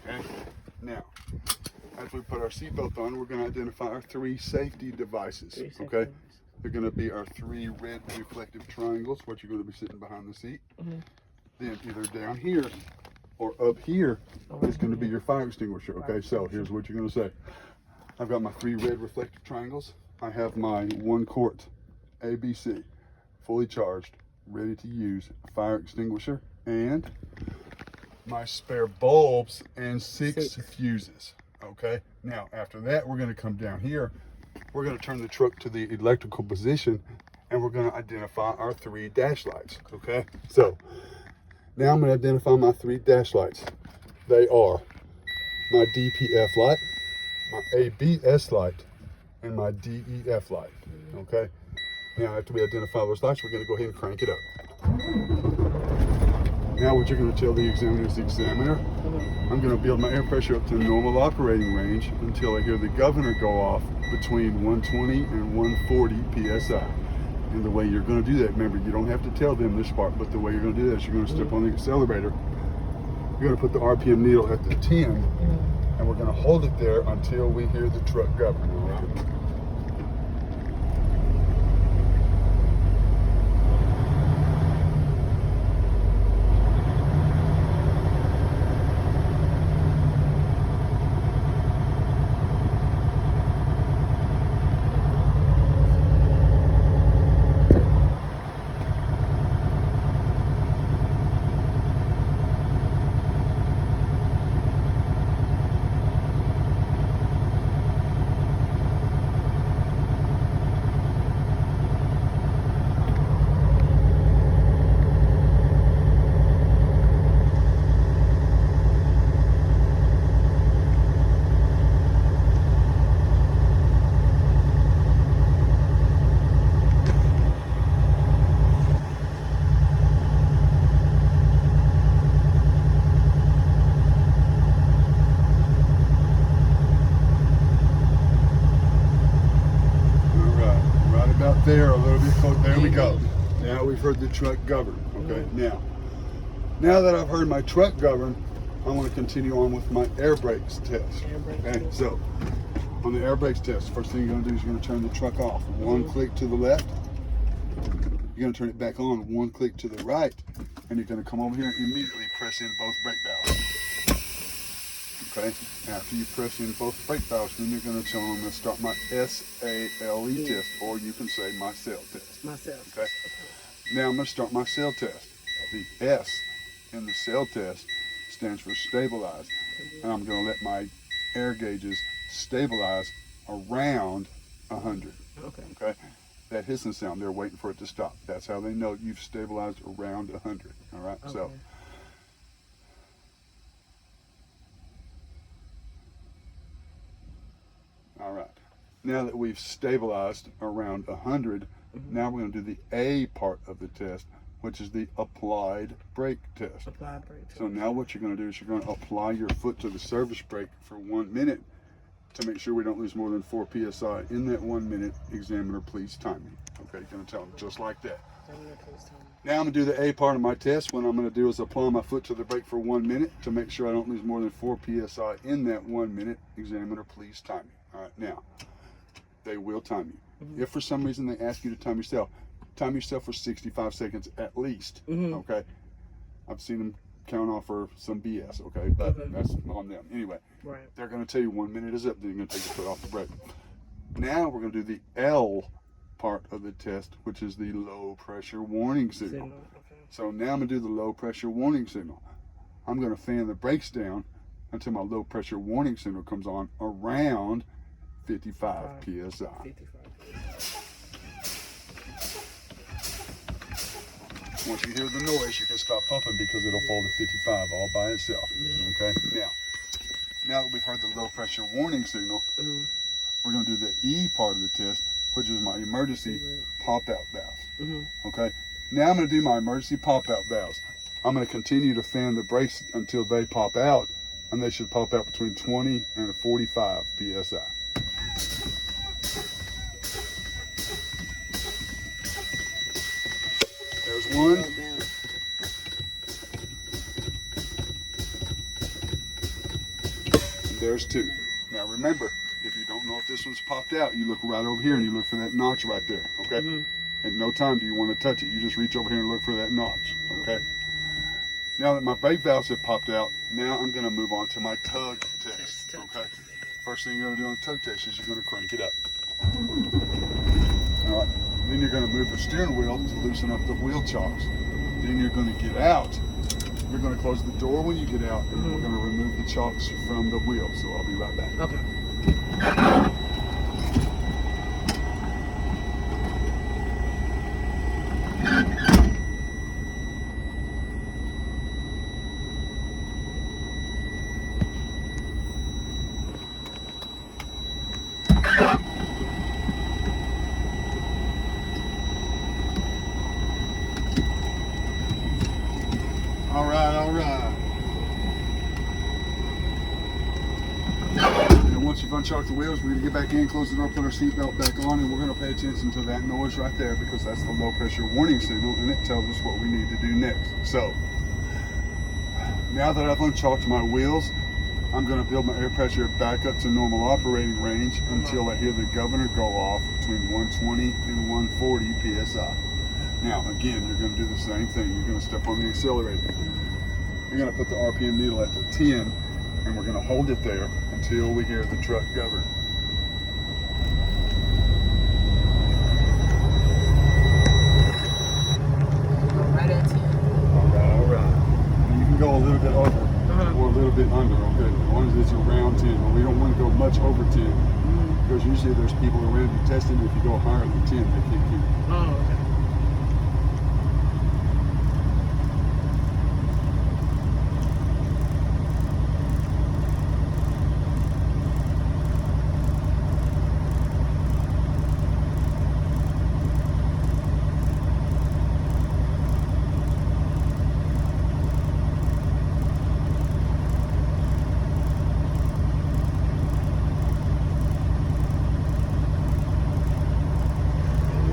Okay. Now, as we put our seatbelt on, we're going to identify our 3 safety devices. Okay. They're going to be our 3 red reflective triangles, what you're going to be sitting behind the seat. Then either down here or up here is going to be your fire extinguisher. Okay, so here's what you're going to say. I've got my 3 red reflective triangles. I have my 1 quart ABC, fully charged, ready to use fire extinguisher, and my spare bulbs and 6 fuses. Okay, now after that, we're going to come down here. We're going to turn the truck to the electrical position, and we're going to identify our 3 dash lights. Okay, so now I'm going to identify my 3 dash lights. They are my DPF light, my ABS light, and my DEF light. Okay, now after we identify those lights, we're going to go ahead and crank it up. Now what you're going to tell the examiner is the examiner, I'm going to build my air pressure up to normal operating range until I hear the governor go off between 120 and 140 PSI. And the way you're going to do that, remember, you don't have to tell them this part, but the way you're going to do that is you're going to step on the accelerator. You're going to put the RPM needle at the 10, and we're going to hold it there until we hear the truck governor. Right? There, a little bit close. There we go. Now we've heard the truck govern. Okay. Now that I've heard my truck govern, I want to continue on with my air brakes test. Okay. So on the air brakes test, first thing you're going to do is you're going to turn the truck off. 1 click to the left. You're going to turn it back on. 1 click to the right, and you're going to come over here and immediately press in both brake valves. Okay, after you press in both brake valves, then you're going to tell them to start my SALE test, or you can say my cell test. My cell. Okay. Now I'm going to start my cell test. The S in the cell test stands for stabilize, and I'm going to let my air gauges stabilize around 100. Okay. That hissing sound, they're waiting for it to stop. That's how they know you've stabilized around 100. All right. So. All right, now that we've stabilized around 100, now we're going to do the A part of the test, which is the applied brake test. Applied brake test. So now what you're going to do is you're going to apply your foot to the service brake for 1 minute to make sure we don't lose more than 4 PSI. In that 1 minute, examiner, please time me. Okay, you're going to tell them just like that. Now I'm going to do the A part of my test. What I'm going to do is apply my foot to the brake for 1 minute to make sure I don't lose more than 4 PSI in that 1 minute. Examiner, please time me. All right, now, they will time you. If for some reason they ask you to time yourself for 65 seconds at least, okay? I've seen them count off for some BS, okay? But that's on them. Anyway, they're going to tell you 1 minute is up, then you're going to take your foot off the brake. Now we're going to do the L part of the test, which is the low pressure warning signal. So now I'm going to do the low pressure warning signal. I'm going to fan the brakes down until my low pressure warning signal comes on around 55 PSI. Once you hear the noise, you can stop pumping because it'll fall to 55 all by itself. Okay. Now that we've heard the low pressure warning signal, we're going to do the E part of the test, which is my emergency pop-out valves. Okay. Now I'm going to do my emergency pop-out valves. I'm going to continue to fan the brakes until they pop out, and they should pop out between 20 and 45 PSI. There's one. there's 2. Now remember, if you don't know if this one's popped out, you look right over here and you look for that notch right there, okay? At no time do you want to touch it. You just reach over here and look for that notch, okay? Now that my brake valves have popped out, now I'm going to move on to my tug test, okay? First thing you're going to do on the tug test is you're going to crank it up. All right, then you're going to move the steering wheel to loosen up the wheel chocks. Then you're going to get out. You're going to close the door when you get out, and we're going to remove the chocks from the wheel. So I'll be right back. Okay. All right. And once you've unchocked the wheels, we're going to get back in, close the door, put our seatbelt back on, and we're going to pay attention to that noise right there because that's the low pressure warning signal, and it tells us what we need to do next. So, now that I've unchocked my wheels, I'm going to build my air pressure back up to normal operating range until I hear the governor go off between 120 and 140 psi. Now, again, you're going to do the same thing. You're going to step on the accelerator. You're going to put the RPM needle at the 10, and we're going to hold it there until we hear the truck govern. Right at 10. All right. And you can go a little bit over or a little bit under, okay? As long as it's around 10, but we don't want to go much over 10 because usually there's people around you testing. If you go higher than 10, they can't keep it. Oh, okay.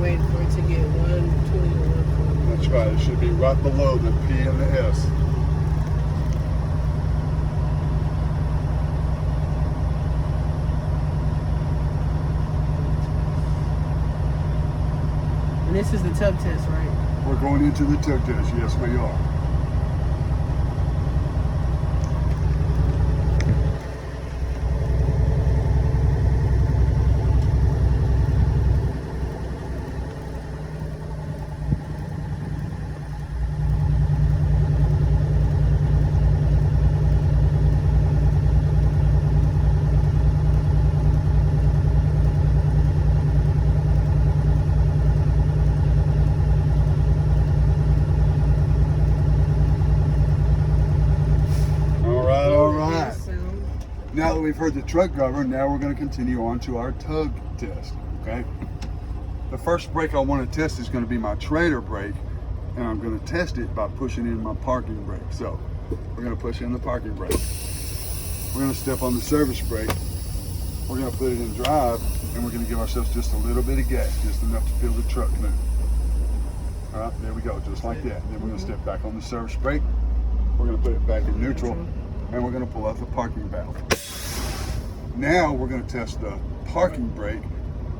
Waiting for it to get 120 or 140. That's right. It should be right below the P and the S. And this is the tug test, right? We're going into the tug test. Yes, we are. Now that we've heard the truck govern, now we're going to continue on to our tug test, okay? The first brake I want to test is going to be my trailer brake, and I'm going to test it by pushing in my parking brake. So we're going to push in the parking brake. We're going to step on the service brake. We're going to put it in drive, and we're going to give ourselves just a little bit of gas, just enough to feel the truck move. All right, there we go, just like that. And then we're going to step back on the service brake. We're going to put it back in neutral, and we're going to pull out the parking valve. Now we're going to test the parking brake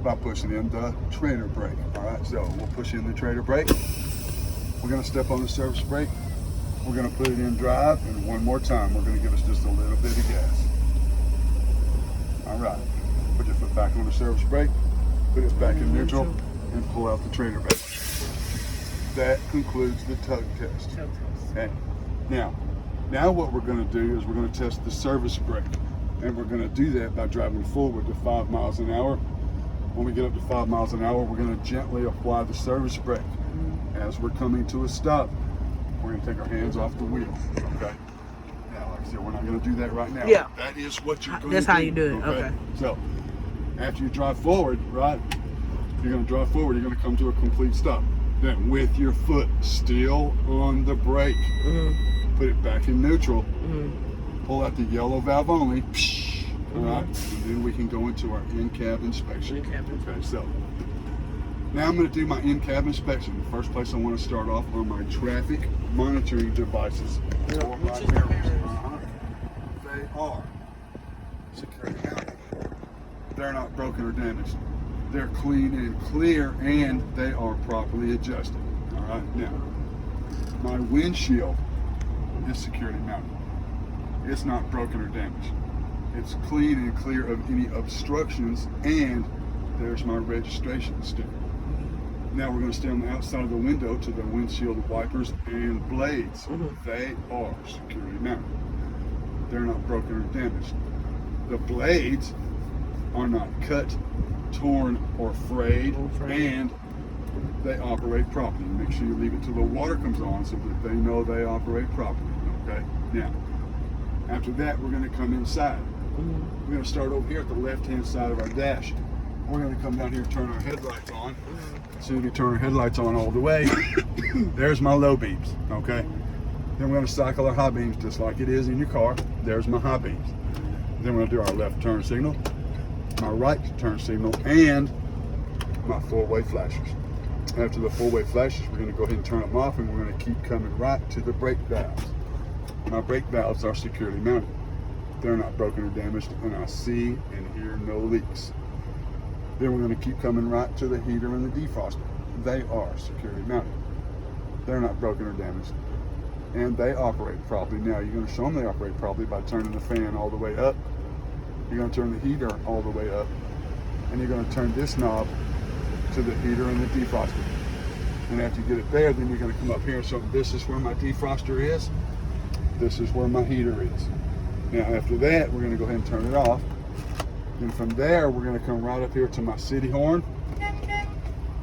by pushing in the trailer brake. All right, so we'll push in the trailer brake. We're going to step on the service brake. We're going to put it in drive, and one more time, we're going to give us just a little bit of gas. All right, put your foot back on the service brake, put it back in neutral, and pull out the trailer brake. That concludes the tug test. Okay. Now what we're going to do is we're going to test the service brake, and we're going to do that by driving forward to 5 miles an hour. When we get up to 5 miles an hour, we're going to gently apply the service brake. As we're coming to a stop, we're going to take our hands off the wheel. Okay. Now, like I said, we're not going to do that right now. Yeah. That is what you're going That's to do. how you do it. Okay. So, after you drive forward, right? You're going to drive forward. You're going to come to a complete stop. Then, with your foot still on the brake, put it back in neutral. Pull out the yellow valve only. All right. And then we can go into our in-cab inspection. Okay. So. Now I'm going to do my in-cab inspection. The first place I want to start off are my traffic monitoring devices. Or my mirrors. They are security mounted. They're not broken or damaged. They're clean and clear, and they are properly adjusted. All right, now, my windshield is security mounted. It's not broken or damaged. It's clean and clear of any obstructions, and there's my registration sticker. Now we're going to stay on the outside of the window to the windshield wipers and blades. They are security mounted. They're not broken or damaged. The blades are not cut, torn, or frayed, and they operate properly. Make sure you leave it till the water comes on so that they know they operate properly. Okay? Now, after that, we're going to come inside. We're going to start over here at the left-hand side of our dash. We're going to come down here and turn our headlights on. As soon as we turn our headlights on all the way, there's my low beams, okay? Then we're going to cycle our high beams just like it is in your car. There's my high beams. Then we're going to do our left turn signal, my right turn signal, and my four-way flashers. After the four-way flashes, we're going to go ahead and turn them off, and we're going to keep coming right to the brake valves. My brake valves are security mounted. They're not broken or damaged, and I see and hear no leaks. Then we're going to keep coming right to the heater and the defroster. They are security mounted. They're not broken or damaged, and they operate properly. Now, you're going to show them they operate properly by turning the fan all the way up. You're going to turn the heater all the way up, and you're going to turn this knob to the heater and the defroster. And after you get it there, then you're going to come up here and show them this is where my defroster is. This is where my heater is. Now, after that, we're going to go ahead and turn it off. Then from there, we're going to come right up here to my city horn.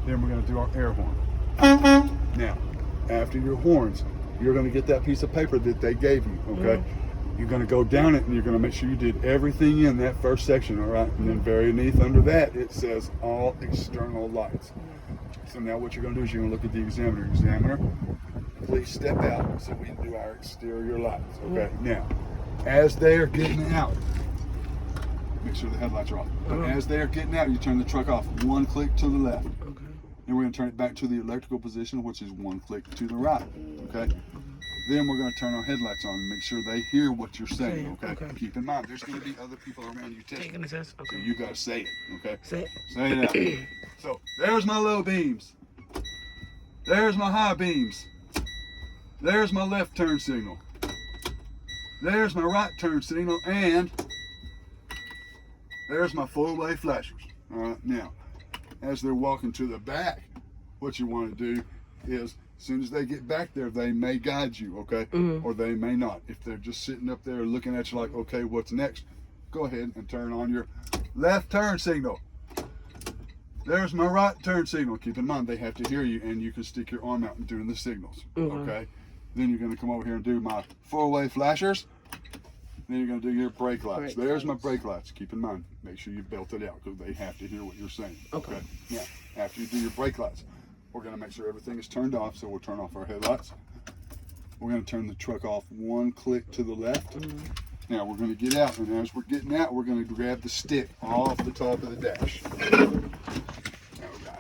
Then we're going to do our air horn. Now, after your horns, you're going to get that piece of paper that they gave you, okay? You're going to go down it, and you're going to make sure you did everything in that first section, all right? And then very beneath under that, it says all external lights. So now what you're going to do is you're going to look at the examiner. Examiner, please step out so we can do our exterior lights, okay? Now, as they are getting out, make sure the headlights are off. But as they are getting out, you turn the truck off. One click to the left. Okay. Then we're going to turn it back to the electrical position, which is one click to the right. Okay. Then we're going to turn our headlights on and make sure they hear what you're saying. Okay. Keep in mind, there's going to be other people around you taking the test. Okay. So you got to say it. Okay. Say it out. So there's my low beams. There's my high beams. There's my left turn signal. There's my right turn signal, and there's my four-way flashers. All right, now, as they're walking to the back, what you want to do is, as soon as they get back there, they may guide you, okay? Or they may not. If they're just sitting up there looking at you like, okay, what's next? Go ahead and turn on your left turn signal. There's my right turn signal. Keep in mind, they have to hear you, and you can stick your arm out and do the signals, okay? Then you're going to come over here and do my four-way flashers. Then you're going to do your brake lights. There's my brake lights. Keep in mind, make sure you belt it out because they have to hear what you're saying. Okay. Now, after you do your brake lights, we're going to make sure everything is turned off. So we'll turn off our headlights. We're going to turn the truck off one click to the left. Now we're going to get out, and as we're getting out, we're going to grab the stick off the top of the dash.